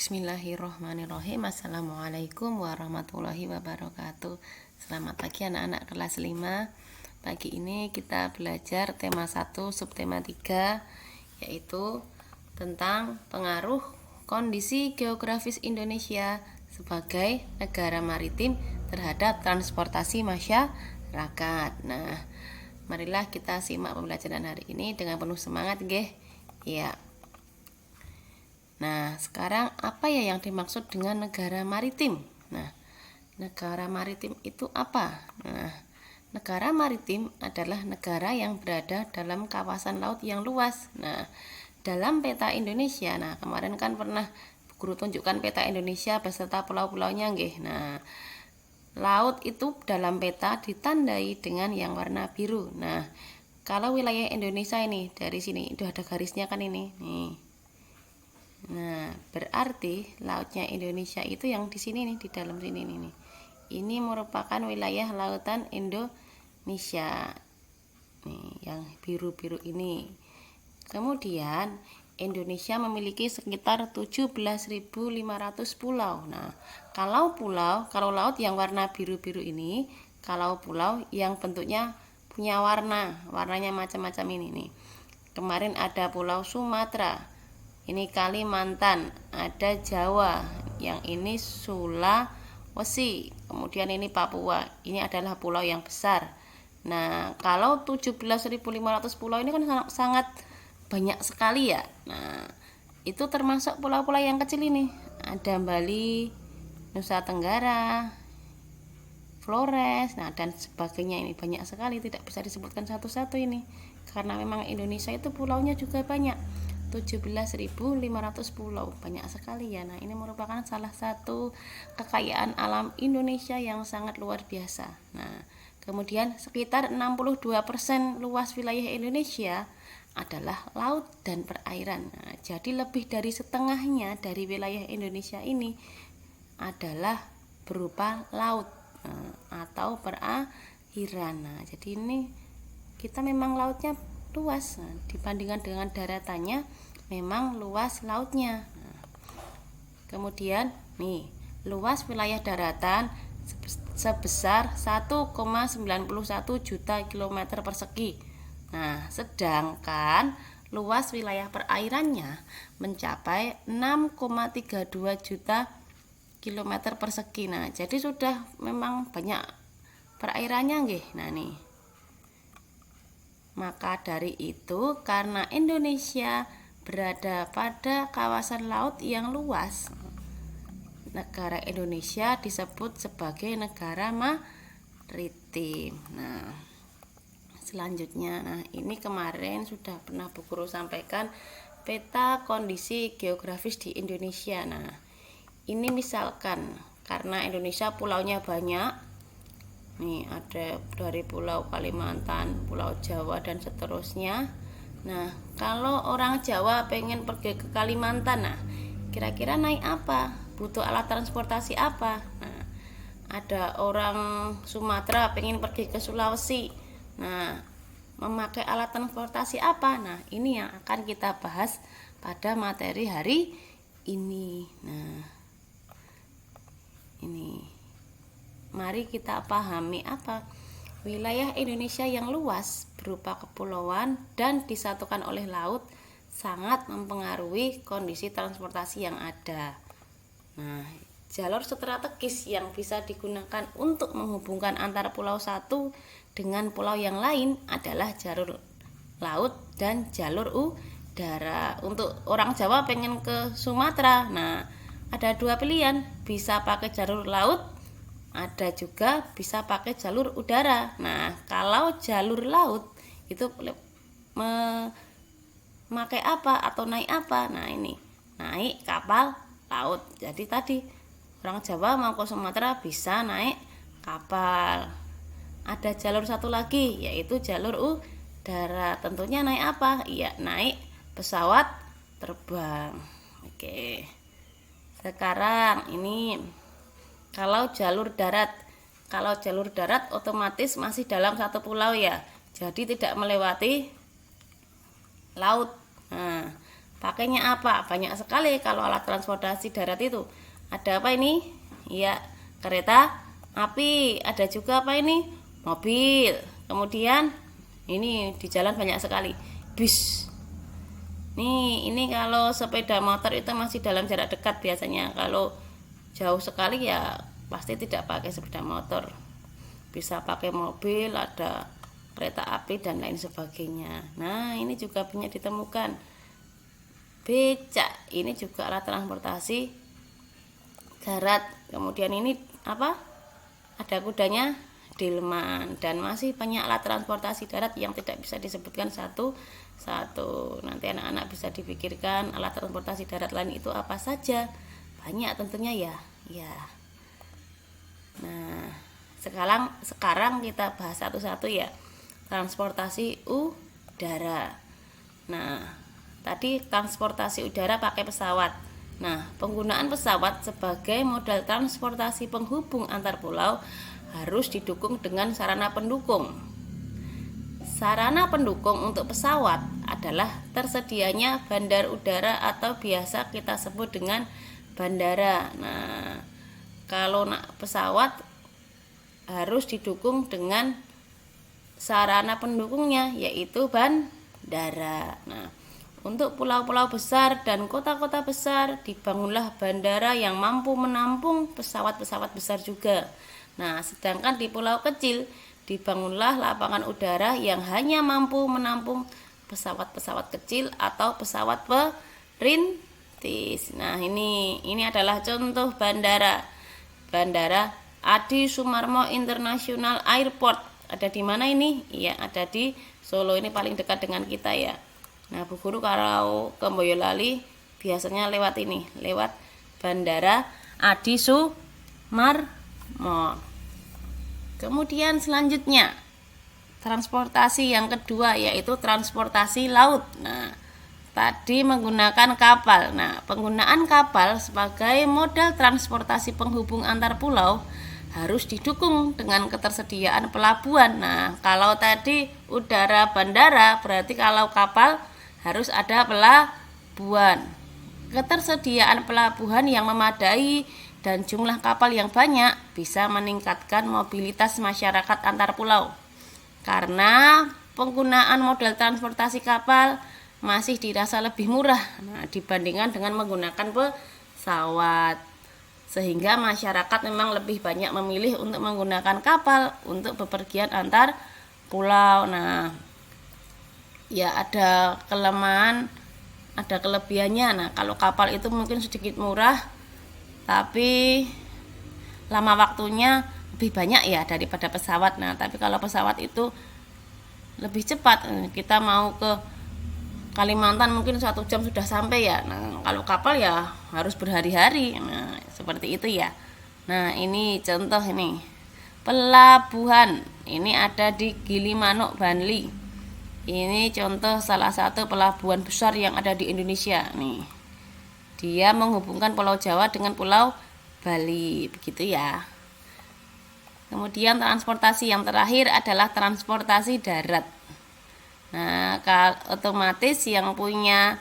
Bismillahirrohmanirrohim. Assalamualaikum warahmatullahi wabarakatuh. Selamat pagi anak-anak kelas 5. Pagi ini kita belajar tema 1 subtema 3, yaitu tentang pengaruh kondisi geografis Indonesia sebagai negara maritim terhadap transportasi masyarakat. Nah, marilah kita simak pembelajaran hari ini dengan penuh semangat, nggih. Ya. Nah, sekarang apa ya yang dimaksud dengan negara maritim? Nah, negara maritim itu apa? Nah, negara maritim adalah negara yang berada dalam kawasan laut yang luas. Nah, dalam peta Indonesia, nah kemarin kan pernah guru tunjukkan peta Indonesia beserta pulau-pulaunya, nggih. Nah, laut itu dalam peta ditandai dengan yang warna biru. Nah, kalau wilayah Indonesia ini dari sini itu ada garisnya kan ini, nih. Nah, berarti lautnya Indonesia itu yang di sini nih, di dalam sini nih. Ini merupakan wilayah lautan Indonesia. Nih, yang biru-biru ini. Kemudian Indonesia memiliki sekitar 17.500 pulau. Nah, kalau laut yang warna biru-biru ini, kalau pulau yang bentuknya punya warnanya macam-macam ini nih. Kemarin ada Pulau Sumatera, ini Kalimantan, ada Jawa, yang ini Sulawesi, kemudian ini Papua. Ini adalah pulau yang besar. Nah, kalau 17.500 pulau ini kan sangat banyak sekali ya. Nah, itu termasuk pulau-pulau yang kecil ini. Ada Bali, Nusa Tenggara, Flores, nah dan sebagainya. Ini banyak sekali, tidak bisa disebutkan satu-satu ini, karena memang Indonesia itu pulaunya juga banyak. 17.500 pulau, banyak sekali ya. Nah, ini merupakan salah satu kekayaan alam Indonesia yang sangat luar biasa. Nah, kemudian sekitar 62% luas wilayah Indonesia adalah laut dan perairan. Nah, jadi lebih dari setengahnya dari wilayah Indonesia ini adalah berupa laut atau perairan. Nah, jadi ini kita memang lautnya luas. Nah, dibandingkan dengan daratannya memang luas lautnya. Nah, kemudian nih, luas wilayah daratan sebesar 1,91 juta kilometer persegi. Nah, sedangkan luas wilayah perairannya mencapai 6,32 juta kilometer persegi. Nah, jadi sudah memang banyak perairannya, nggih. Nah, nih. Maka dari itu, karena Indonesia berada pada kawasan laut yang luas, negara Indonesia disebut sebagai negara maritim. Nah, selanjutnya, nah ini kemarin sudah pernah Bu Guru sampaikan peta kondisi geografis di Indonesia. Nah, ini misalkan karena Indonesia pulaunya banyak. Nih, ada dari Pulau Kalimantan, Pulau Jawa, dan seterusnya. Nah, kalau orang Jawa pengen pergi ke Kalimantan, nah kira-kira naik apa? Butuh alat transportasi apa? Nah, ada orang Sumatera pengen pergi ke Sulawesi. Nah, memakai alat transportasi apa? Nah, ini yang akan kita bahas pada materi hari ini. Nah, ini. Mari kita pahami apa wilayah Indonesia yang luas berupa kepulauan dan disatukan oleh laut sangat mempengaruhi kondisi transportasi yang ada. Nah, jalur strategis yang bisa digunakan untuk menghubungkan antara pulau satu dengan pulau yang lain adalah jalur laut dan jalur udara. Untuk orang Jawa pengen ke Sumatera, nah ada dua pilihan, bisa pakai jalur laut, ada juga bisa pakai jalur udara. Nah, kalau jalur laut itu memakai apa atau naik apa? Nah, ini naik kapal laut. Jadi tadi orang Jawa mau ke Sumatera bisa naik kapal. Ada jalur satu lagi yaitu jalur udara. Tentunya naik apa? Iya, naik pesawat terbang. Oke. Sekarang ini kalau jalur darat otomatis masih dalam satu pulau ya, jadi tidak melewati laut. Nah, pakainya apa? Banyak sekali kalau alat transportasi darat itu. Ada apa ini? Ya, kereta api. Ada juga apa ini? Mobil. Kemudian ini di jalan banyak sekali, bis. Ini kalau sepeda motor itu masih dalam jarak dekat biasanya. Kalau jauh sekali ya pasti tidak pakai sepeda motor, bisa pakai mobil, ada kereta api dan lain sebagainya. Nah, ini juga banyak ditemukan. Becak, ini juga alat transportasi darat. Kemudian ini apa? Ada kudanya, delman. Dan masih banyak alat transportasi darat yang tidak bisa disebutkan satu-satu. Nanti anak-anak bisa dipikirkan alat transportasi darat lain itu apa saja. Banyak tentunya ya. Nah, sekarang kita bahas satu-satu ya. Transportasi udara. Nah, tadi transportasi udara pakai pesawat. Nah, penggunaan pesawat sebagai modal transportasi penghubung antar pulau harus didukung dengan sarana pendukung. Sarana pendukung untuk pesawat adalah tersedianya bandar udara atau biasa kita sebut dengan bandara. Nah, kalau pesawat harus didukung dengan sarana pendukungnya, yaitu bandara. Nah, untuk pulau-pulau besar dan kota-kota besar dibangunlah bandara yang mampu menampung pesawat-pesawat besar juga. Nah, sedangkan di pulau kecil dibangunlah lapangan udara yang hanya mampu menampung pesawat-pesawat kecil atau pesawat perintis. Nah, ini adalah contoh bandara. Bandara Adi Sumarmo International Airport. Ada di mana ini? Iya, ada di Solo. Ini paling dekat dengan kita ya. Nah, Bu Guru kalau ke Boyolali biasanya lewat ini, lewat Bandara Adi Sumarmo. Kemudian selanjutnya transportasi yang kedua yaitu transportasi laut. Nah, tadi menggunakan kapal. Nah, penggunaan kapal sebagai modal transportasi penghubung antar pulau harus didukung dengan ketersediaan pelabuhan. Nah, kalau tadi udara bandara, berarti kalau kapal harus ada pelabuhan. Ketersediaan pelabuhan yang memadai dan jumlah kapal yang banyak bisa meningkatkan mobilitas masyarakat antar pulau. Karena penggunaan modal transportasi kapal masih dirasa lebih murah dibandingkan dengan menggunakan pesawat, sehingga masyarakat memang lebih banyak memilih untuk menggunakan kapal untuk bepergian antar pulau. Nah, ya ada kelemahan, ada kelebihannya. Nah, kalau kapal itu mungkin sedikit murah tapi lama waktunya lebih banyak ya daripada pesawat. Nah, tapi kalau pesawat itu lebih cepat. Kita mau ke Kalimantan mungkin 1 jam sudah sampai ya. Nah, kalau kapal ya harus berhari-hari. Nah, seperti itu ya. Nah, ini contoh ini. Pelabuhan. Ini ada di Gilimanuk, Bali. Ini contoh salah satu pelabuhan besar yang ada di Indonesia nih. Dia menghubungkan Pulau Jawa dengan Pulau Bali, begitu ya. Kemudian transportasi yang terakhir adalah transportasi darat. Nah, otomatis yang punya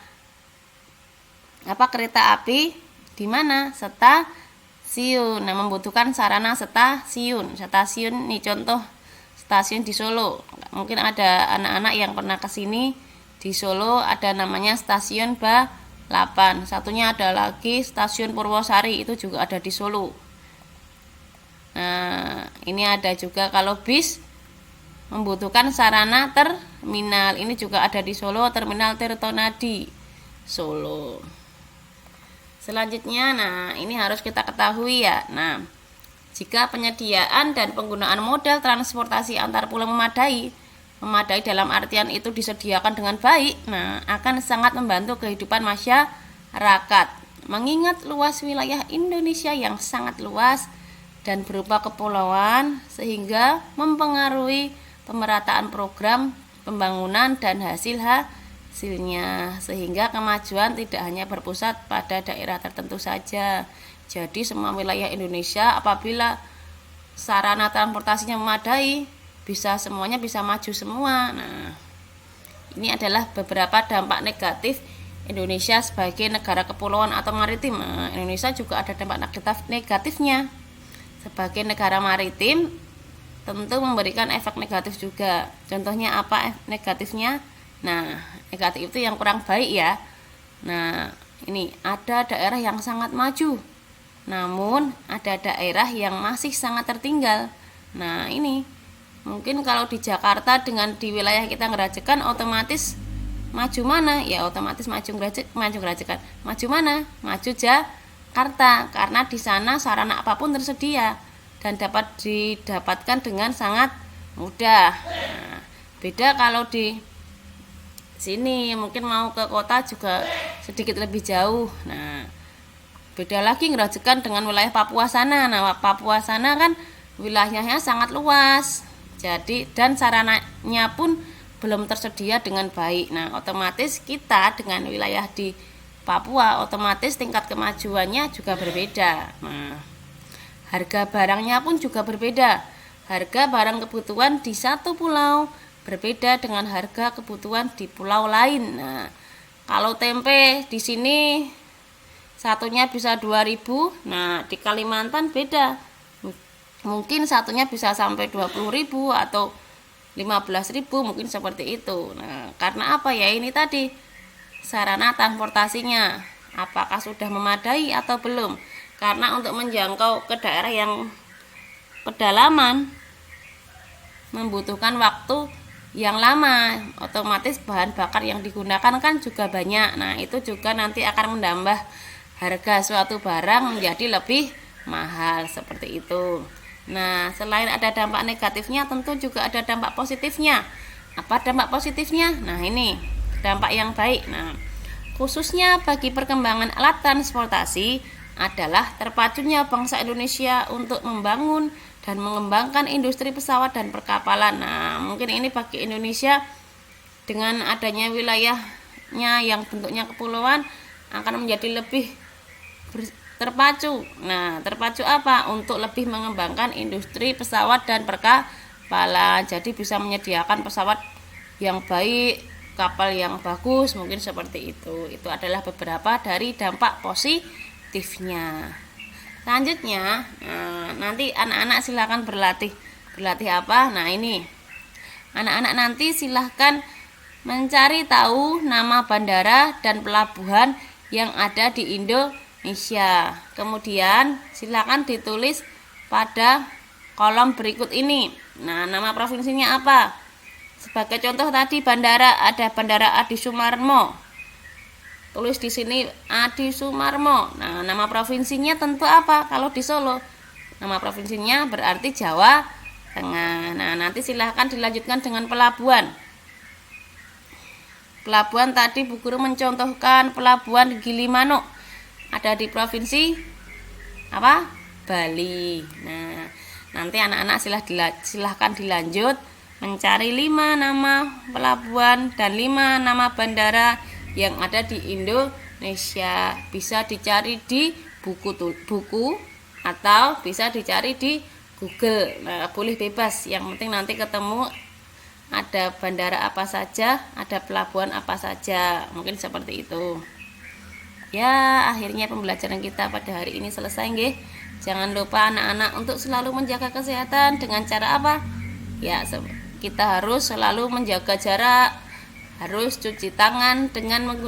kereta api di mana? Stasiun. Nah, membutuhkan sarana stasiun. Stasiun ini contoh stasiun di Solo. Mungkin ada anak-anak yang pernah ke sini. Di Solo ada namanya Stasiun Balapan. Satunya ada lagi Stasiun Purwosari, itu juga ada di Solo. Nah, ini ada juga kalau bis membutuhkan sarana terminal. Ini juga ada di Solo, Terminal Tirtonadi, Solo. Selanjutnya, nah ini harus kita ketahui ya. Nah, jika penyediaan dan penggunaan modal transportasi antar pulau memadai dalam artian itu disediakan dengan baik, nah akan sangat membantu kehidupan masyarakat. Mengingat luas wilayah Indonesia yang sangat luas dan berupa kepulauan, sehingga mempengaruhi pemerataan program pembangunan dan hasilnya, sehingga kemajuan tidak hanya berpusat pada daerah tertentu saja. Jadi semua wilayah Indonesia apabila sarana transportasinya memadai, semuanya bisa maju semua. Nah, ini adalah beberapa dampak negatif Indonesia sebagai negara kepulauan atau maritim. Nah, Indonesia juga ada dampak negatifnya. Sebagai negara maritim tentu memberikan efek negatif juga. Contohnya apa negatifnya? Nah, negatif itu yang kurang baik ya. Nah, ini ada daerah yang sangat maju, namun ada daerah yang masih sangat tertinggal. Nah, ini mungkin kalau di Jakarta dengan di wilayah kita Ngerajekan otomatis maju mana? Ya otomatis maju Ngerajekan. Maju mana? Maju Jakarta, karena di sana sarana apapun tersedia dan dapat didapatkan dengan sangat mudah. Nah, beda kalau di sini mungkin mau ke kota juga sedikit lebih jauh. Nah, beda lagi Ngerajekan dengan wilayah Papua sana. Nah, Papua sana kan wilayahnya sangat luas. Jadi dan sarananya pun belum tersedia dengan baik. Nah, otomatis kita dengan wilayah di Papua otomatis tingkat kemajuannya juga berbeda. Nah, harga barangnya pun juga berbeda. Harga barang kebutuhan di satu pulau berbeda dengan harga kebutuhan di pulau lain. Nah, kalau tempe di sini satunya bisa 2.000, nah di Kalimantan beda. Mungkin satunya bisa sampai 20.000 atau 15.000, mungkin seperti itu. Nah, karena apa ya, ini tadi sarana transportasinya apakah sudah memadai atau belum? Karena untuk menjangkau ke daerah yang pedalaman membutuhkan waktu yang lama, otomatis bahan bakar yang digunakan kan juga banyak. Nah, itu juga nanti akan menambah harga suatu barang menjadi lebih mahal seperti itu. Nah, selain ada dampak negatifnya, tentu juga ada dampak positifnya. Apa dampak positifnya? Nah, ini dampak yang baik. Nah, khususnya bagi perkembangan alat transportasi adalah terpacunya bangsa Indonesia untuk membangun dan mengembangkan industri pesawat dan perkapalan. Nah, mungkin ini bagi Indonesia dengan adanya wilayahnya yang bentuknya kepulauan akan menjadi lebih terpacu. Nah, terpacu apa? Untuk lebih mengembangkan industri pesawat dan perkapalan. Jadi bisa menyediakan pesawat yang baik, kapal yang bagus, mungkin seperti itu. Itu adalah beberapa dari dampak positifnya. Selanjutnya, nanti anak-anak silahkan berlatih apa? Nah, ini anak-anak nanti silahkan mencari tahu nama bandara dan pelabuhan yang ada di Indonesia. Kemudian silahkan ditulis pada kolom berikut ini. Nah, nama provinsinya apa? Sebagai contoh tadi bandara, ada Bandara Adi Sumarmo. Tulis di sini Adi Sumarmo. Nah, nama provinsinya tentu apa? Kalau di Solo, nama provinsinya berarti Jawa Tengah. Nah, nanti silahkan dilanjutkan dengan pelabuhan. Pelabuhan tadi Bu Guru mencontohkan pelabuhan Gilimanuk. Ada di provinsi apa? Bali. Nah, nanti anak-anak silahkan dilanjut mencari 5 nama pelabuhan dan 5 nama bandara yang ada di Indonesia. Bisa dicari di buku atau bisa dicari di Google. Nah, boleh bebas, yang penting nanti ketemu ada bandara apa saja, ada pelabuhan apa saja, mungkin seperti itu. Ya, akhirnya pembelajaran kita pada hari ini selesai nggih. Jangan lupa anak-anak untuk selalu menjaga kesehatan dengan cara apa? Ya, kita harus selalu menjaga jarak, harus cuci tangan dengan menggunakan